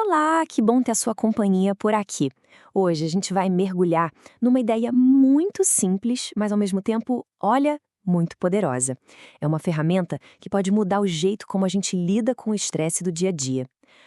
Olá, que bom ter a sua companhia por aqui. Hoje a gente vai mergulhar numa ideia muito simples, mas ao mesmo tempo, olha, muito poderosa. É uma ferramenta que pode mudar o jeito como a gente lida com o estresse do dia a dia.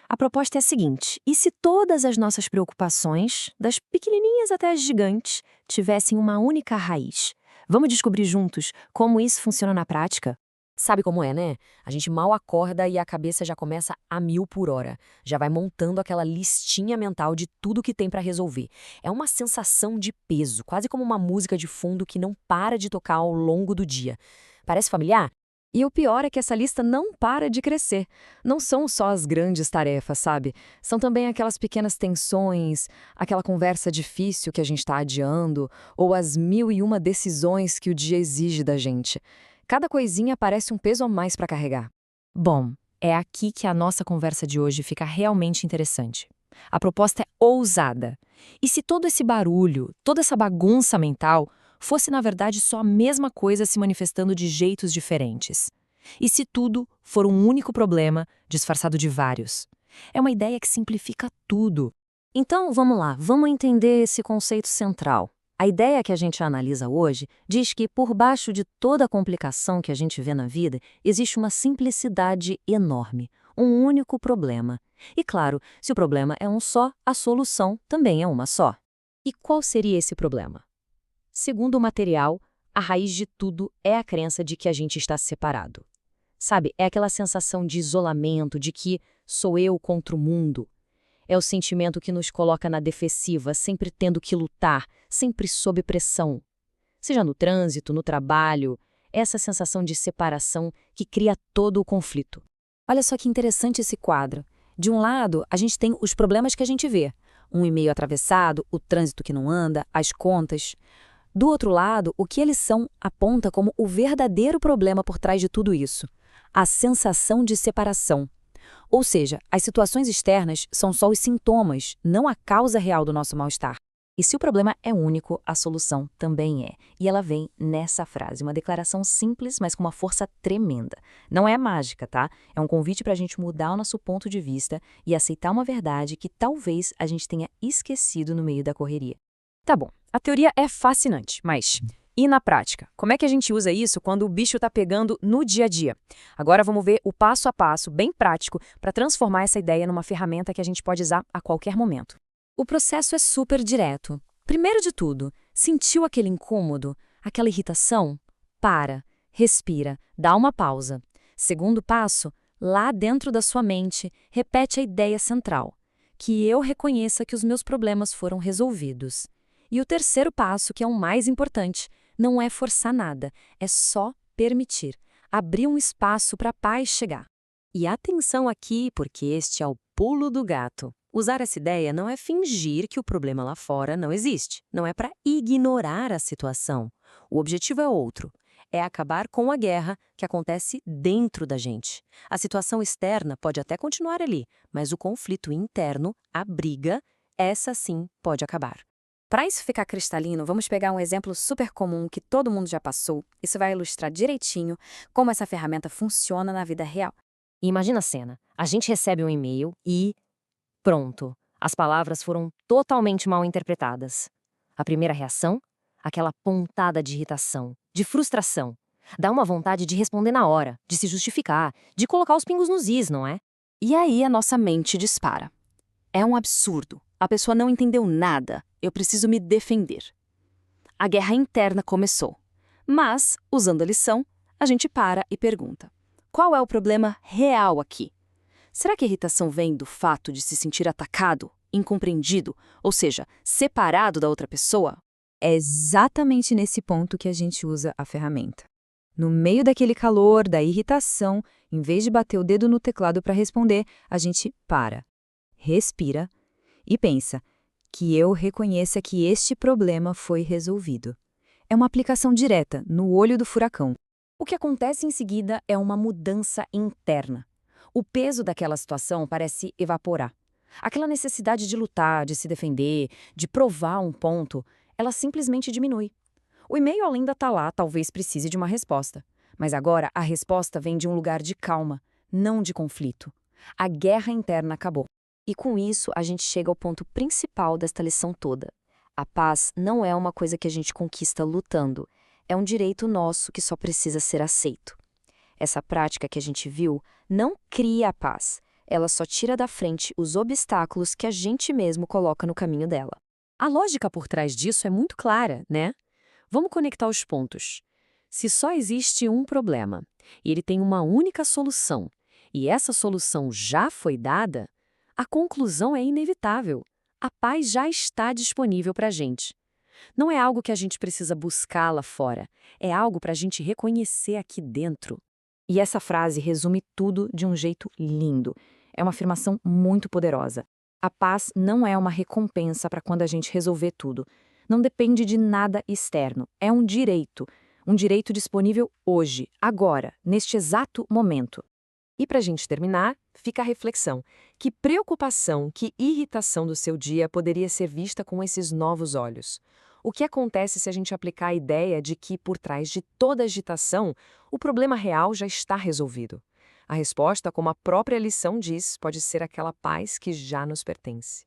A proposta é a seguinte: e se todas as nossas preocupações, das pequenininhas até as gigantes, tivessem uma única raiz? Vamos descobrir juntos como isso funciona na prática? Sabe como é, né? A gente mal acorda e a cabeça já começa a 1000 por hora. Já vai montando aquela listinha mental de tudo que tem pra resolver. É uma sensação de peso, quase como uma música de fundo que não para de tocar ao longo do dia. Parece familiar? E o pior é que essa lista não para de crescer. Não são só as grandes tarefas, sabe? São também aquelas pequenas tensões, aquela conversa difícil que a gente está adiando, ou as 1001 decisões que o dia exige da gente. Cada coisinha parece um peso a mais para carregar. Bom, é aqui que a nossa conversa de hoje fica realmente interessante. A proposta é ousada. E se todo esse barulho, toda essa bagunça mental, fosse na verdade só a mesma coisa se manifestando de jeitos diferentes? E se tudo for um único problema disfarçado de vários? É uma ideia que simplifica tudo. Então, vamos lá, vamos entender esse conceito central. A ideia que a gente analisa hoje diz que, por baixo de toda a complicação que a gente vê na vida, existe uma simplicidade enorme, um único problema. E claro, se o problema é um só, a solução também é uma só. E qual seria esse problema? Segundo o material, a raiz de tudo é a crença de que a gente está separado. Sabe, é aquela sensação de isolamento, de que sou eu contra o mundo. É o sentimento que nos coloca na defensiva, sempre tendo que lutar, sempre sob pressão. Seja no trânsito, no trabalho, é essa sensação de separação que cria todo o conflito. Olha só que interessante esse quadro. De um lado, a gente tem os problemas que a gente vê. Um e-mail atravessado, o trânsito que não anda, as contas. Do outro lado, o que eles são aponta como o verdadeiro problema por trás de tudo isso. A sensação de separação. Ou seja, as situações externas são só os sintomas, não a causa real do nosso mal-estar. E se o problema é único, a solução também é. E ela vem nessa frase, uma declaração simples, mas com uma força tremenda. Não é mágica, tá? É um convite para a gente mudar o nosso ponto de vista e aceitar uma verdade que talvez a gente tenha esquecido no meio da correria. Tá bom, a teoria é fascinante, mas e na prática? Como é que a gente usa isso quando o bicho tá pegando no dia a dia? Agora vamos ver o passo a passo, bem prático, para transformar essa ideia numa ferramenta que a gente pode usar a qualquer momento. O processo é super direto. Primeiro de tudo, sentiu aquele incômodo, aquela irritação? Para, respira, dá uma pausa. Segundo passo, lá dentro da sua mente, repete a ideia central, que eu reconheça que os meus problemas foram resolvidos. E o terceiro passo, que é o mais importante, não é forçar nada, é só permitir, abrir um espaço para a paz chegar. E atenção aqui, porque este é o pulo do gato. Usar essa ideia não é fingir que o problema lá fora não existe, não é para ignorar a situação. O objetivo é outro, é acabar com a guerra que acontece dentro da gente. A situação externa pode até continuar ali, mas o conflito interno, a briga, essa sim pode acabar. Para isso ficar cristalino, vamos pegar um exemplo super comum que todo mundo já passou. Isso vai ilustrar direitinho como essa ferramenta funciona na vida real. Imagina a cena. A gente recebe um e-mail e pronto. As palavras foram totalmente mal interpretadas. A primeira reação? Aquela pontada de irritação, de frustração. Dá uma vontade de responder na hora, de se justificar, de colocar os pingos nos is, não é? E aí a nossa mente dispara. É um absurdo. A pessoa não entendeu nada. Eu preciso me defender. A guerra interna começou. Mas, usando a lição, a gente para e pergunta: qual é o problema real aqui? Será que a irritação vem do fato de se sentir atacado, incompreendido, ou seja, separado da outra pessoa? É exatamente nesse ponto que a gente usa a ferramenta. No meio daquele calor, da irritação, em vez de bater o dedo no teclado para responder, a gente para, respira e pensa que eu reconheça que este problema foi resolvido. É uma aplicação direta, no olho do furacão. O que acontece em seguida é uma mudança interna. O peso daquela situação parece evaporar. Aquela necessidade de lutar, de se defender, de provar um ponto, ela simplesmente diminui. O e-mail ainda está lá, talvez precise de uma resposta. Mas agora a resposta vem de um lugar de calma, não de conflito. A guerra interna acabou. E com isso, a gente chega ao ponto principal desta lição toda. A paz não é uma coisa que a gente conquista lutando, é um direito nosso que só precisa ser aceito. Essa prática que a gente viu não cria a paz, ela só tira da frente os obstáculos que a gente mesmo coloca no caminho dela. A lógica por trás disso é muito clara, né? Vamos conectar os pontos. Se só existe um problema e ele tem uma única solução, e essa solução já foi dada, a conclusão é inevitável. A paz já está disponível para a gente. Não é algo que a gente precisa buscar lá fora, é algo para a gente reconhecer aqui dentro. E essa frase resume tudo de um jeito lindo. É uma afirmação muito poderosa. A paz não é uma recompensa para quando a gente resolver tudo. Não depende de nada externo. É um direito. Um direito disponível hoje, agora, neste exato momento. E para a gente terminar, fica a reflexão. Que preocupação, que irritação do seu dia poderia ser vista com esses novos olhos? O que acontece se a gente aplicar a ideia de que, por trás de toda agitação, o problema real já está resolvido? A resposta, como a própria lição diz, pode ser aquela paz que já nos pertence.